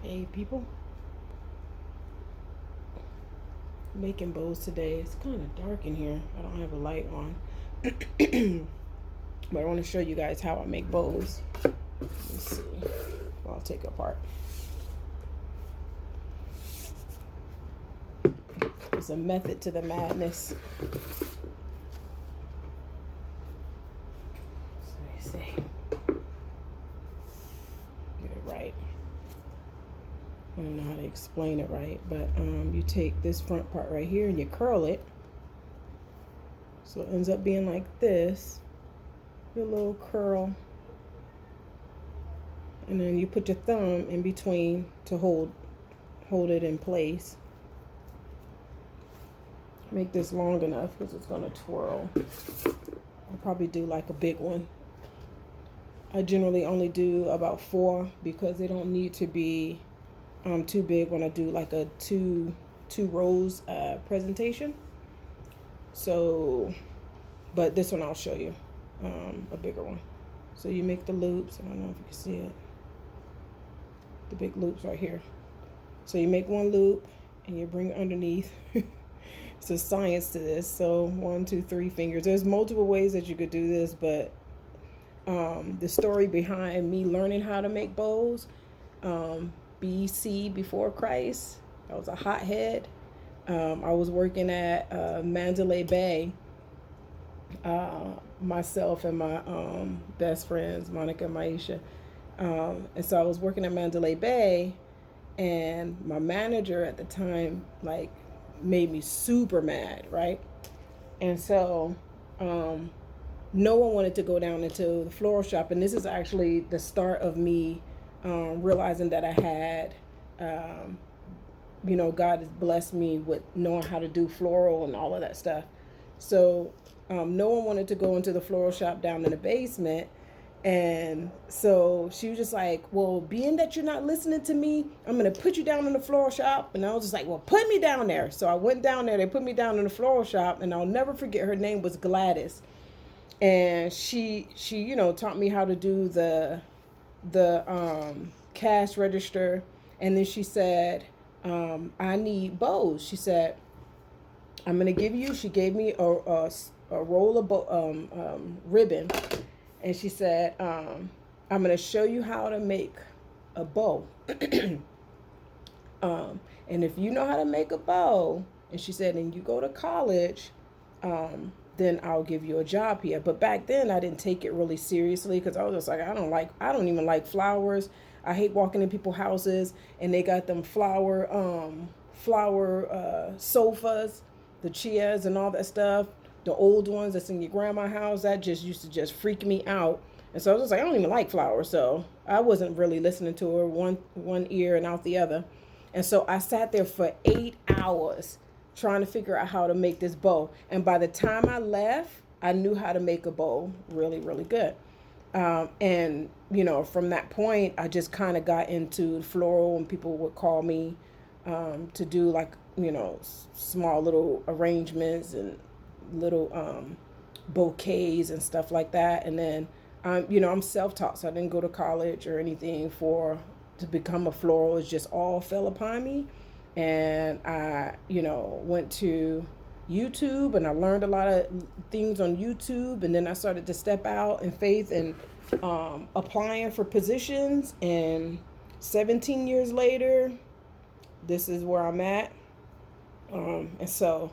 Hey people, making bows today. It's kind of dark in here. I don't have a light on. But I want to show you guys how I make bows. Let's see. Well, I'll take it apart. There's a method to the madness. So let me see. Get it right. I don't know how to explain it right, but you take this front part right here and you curl it. So it ends up being like this. Your little curl. And then you put your thumb in between to hold it in place. Make this long enough because it's going to twirl. I'll probably do like a big one. I generally only do about 4 because they don't need to be too big when I do like a two rows presentation. So, but this one I'll show you a bigger one. So you make the loops. I don't know if you can see it. The big loops right here. So you make one loop and you bring it underneath. It's a science to this. So 1, 2, 3 fingers. There's multiple ways that you could do this, but the story behind me learning how to make bows, BC, before Christ, I was a hothead. I was working at Mandalay Bay. Myself and my best friends, Monica and Maisha. And so I was working at Mandalay Bay, and my manager at the time, like, made me super mad, right? And so no one wanted to go down into the floral shop. And this is actually the start of me realizing that I had, God has blessed me with knowing how to do floral and all of that stuff. So no one wanted to go into the floral shop down in the basement. And so she was just like, well, being that you're not listening to me, I'm going to put you down in the floral shop. And I was just like, well, put me down there. So I went down there. They put me down in the floral shop. And I'll never forget, her name was Gladys. And she taught me how to do the cash register. And then she said, I need bows. She said, I'm going to give you, she gave me a roll of ribbon. And she said, I'm going to show you how to make a bow. And if you know how to make a bow, and she said, and you go to college, then I'll give you a job here. But back then I didn't take it really seriously because I was just like, I don't even like flowers. I hate walking in people's houses and they got them flower sofas, the chairs and all that stuff. The old ones that's in your grandma's house, that just used to just freak me out. And so I was just like, I don't even like flowers. So I wasn't really listening to her, one ear and out the other. And so I sat there for 8 hours trying to figure out how to make this bow. And by the time I left, I knew how to make a bow really, really good. And, from that point, I just kind of got into floral, and people would call me to do like, small little arrangements and little bouquets and stuff like that. And then, I'm self-taught, so I didn't go to college or anything to become a floral. It just all fell upon me. And I, went to YouTube and I learned a lot of things on YouTube. And then I started to step out in faith and applying for positions. And 17 years later, this is where I'm at. And so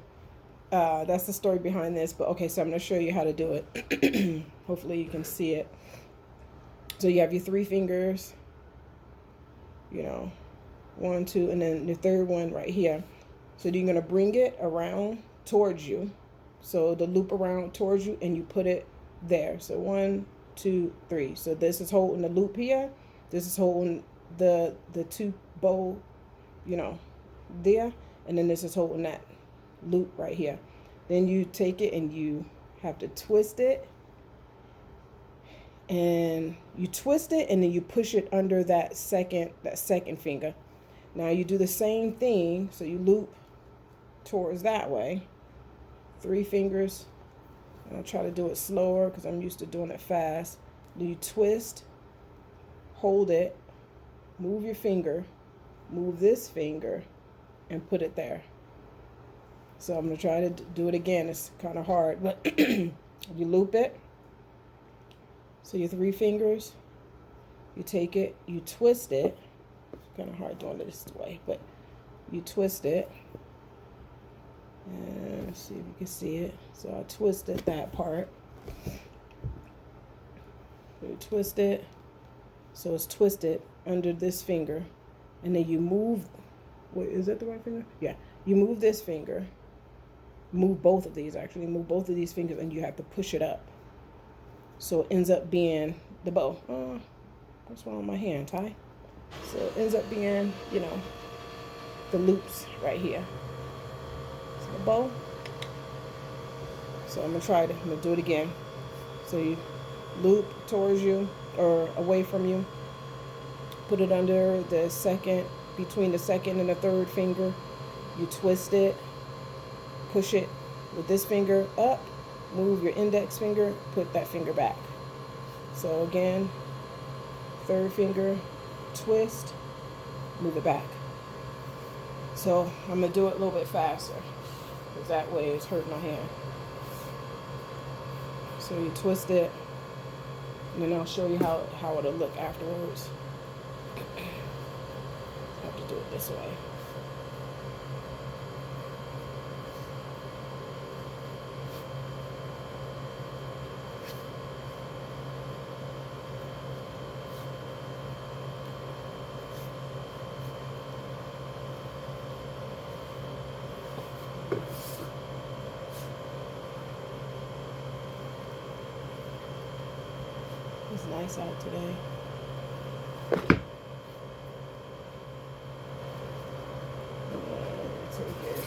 that's the story behind this. But okay, so I'm going to show you how to do it. Hopefully you can see it. So you have your 3 fingers, 1, 2, and then the third one right here. So you're going to bring it around towards you. So the loop around towards you, and you put it there. So 1, 2, 3. So this is holding the loop here. This is holding the 2 bow, there. And then this is holding that loop right here. Then you take it and you have to twist it. And you twist it and then you push it under that second finger. Now you do the same thing. So you loop towards that way. 3 fingers. And I'll try to do it slower because I'm used to doing it fast. Then you twist, hold it, move your finger, move this finger and put it there. So I'm going to try to do it again. It's kind of hard, but you loop it. So your 3 fingers, you take it, you twist it. It's kind of hard doing it this way, but you twist it. And let's see if you can see it. So I twisted that part. You twist it. So it's twisted under this finger. And then you move. Wait, is that the right finger? Yeah. You move this finger. Move both of these, actually. Move both of these fingers, and you have to push it up. So it ends up being the bow. What's wrong with my hand, Ty? So it ends up being, you know, the loops right here. So the bow. So I'm going to try it. I'm going to do it again. So you loop towards you or away from you. Put it under the second, between the second and the third finger. You twist it. Push it with this finger up. Move your index finger. Put that finger back. So again, third finger, twist, move it back. So I'm going to do it a little bit faster, because that way it's hurting my hand. So you twist it, and then I'll show you how it'll look afterwards. I have to do it this way. It's nice out today. Take it. 1,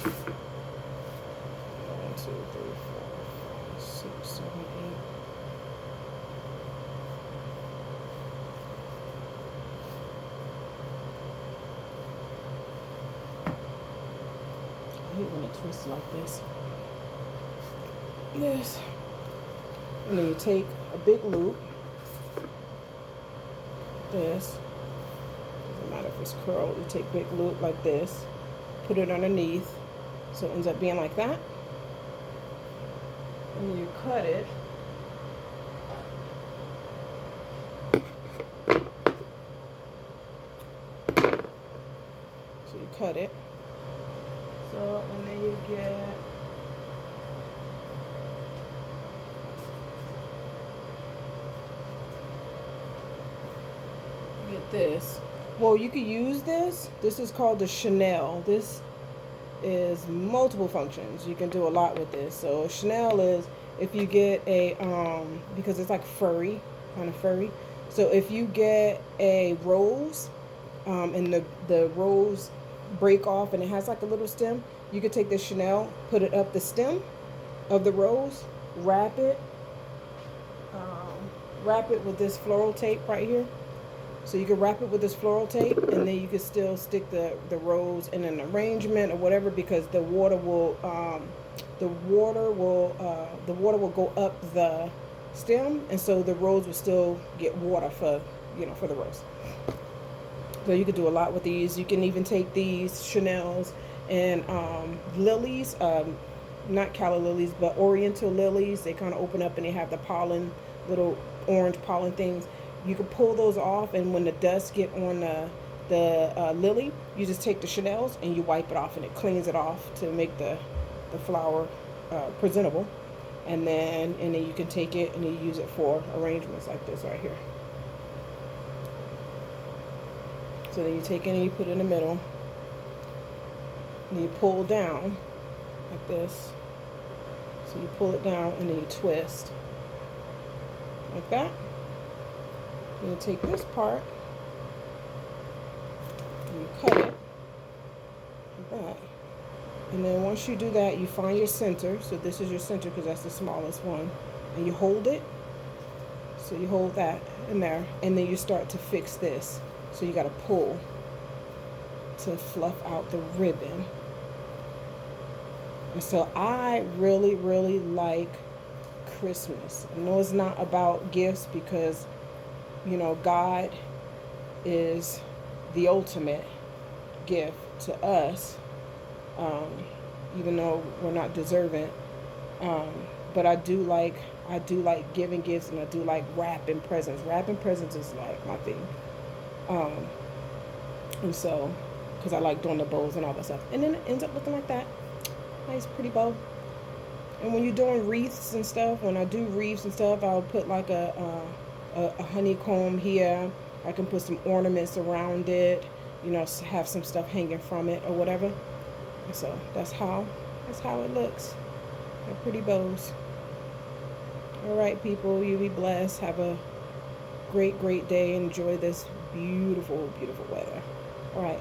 2, 3, 4, 5, 6, 7, 8. I hate when it twists like this. Yes. And then you take a big loop. This. Doesn't matter if it's curled. You take big loop like this. Put it underneath. So it ends up being like that. And then you cut it. So you cut it. So, and then you get this. Well, you could use this. This is called the Chanel. This is multiple functions. You can do a lot with this. So Chanel is if you get a because it's like furry, kind of furry. So if you get a rose, and the rose break off and it has like a little stem, you could take the Chanel, put it up the stem of the rose, wrap it with this floral tape right here. So you can wrap it with this floral tape, and then you can still stick the rose in an arrangement or whatever, because the water will go up the stem, and so the rose will still get water for the rose. So you could do a lot with these. You can even take these Chanels and lilies, not calla lilies, but oriental lilies. They kind of open up and they have the pollen, little orange pollen things. You can pull those off, and when the dust get on the lily, you just take the Chanels and you wipe it off, and it cleans it off to make the flower presentable. And then you can take it and you use it for arrangements like this right here. So then you take it and you put it in the middle, and you pull down like this. So you pull it down and then you twist like that. You take this part and you cut it like that. And then once you do that, you find your center. So this is your center because that's the smallest one. And you hold it. So you hold that in there. And then you start to fix this. So you got to pull to fluff out the ribbon. And so I really, really like Christmas. I know it's not about gifts because God is the ultimate, gift to us, um, even though we're not deserving. Um, but I do like giving gifts, and I do like wrapping presents. Wrapping presents is like my thing. Um, and so, because I like doing the bows and all that stuff, and then it ends up looking like that, nice pretty bow. And when you're doing wreaths and stuff, when I do wreaths and stuff, I'll put like a honeycomb here. I can put some ornaments around it, you know, have some stuff hanging from it or whatever. And so that's how it looks. They're pretty bows. All right, people, you be blessed. Have a great, great day. Enjoy this beautiful, beautiful weather. All right.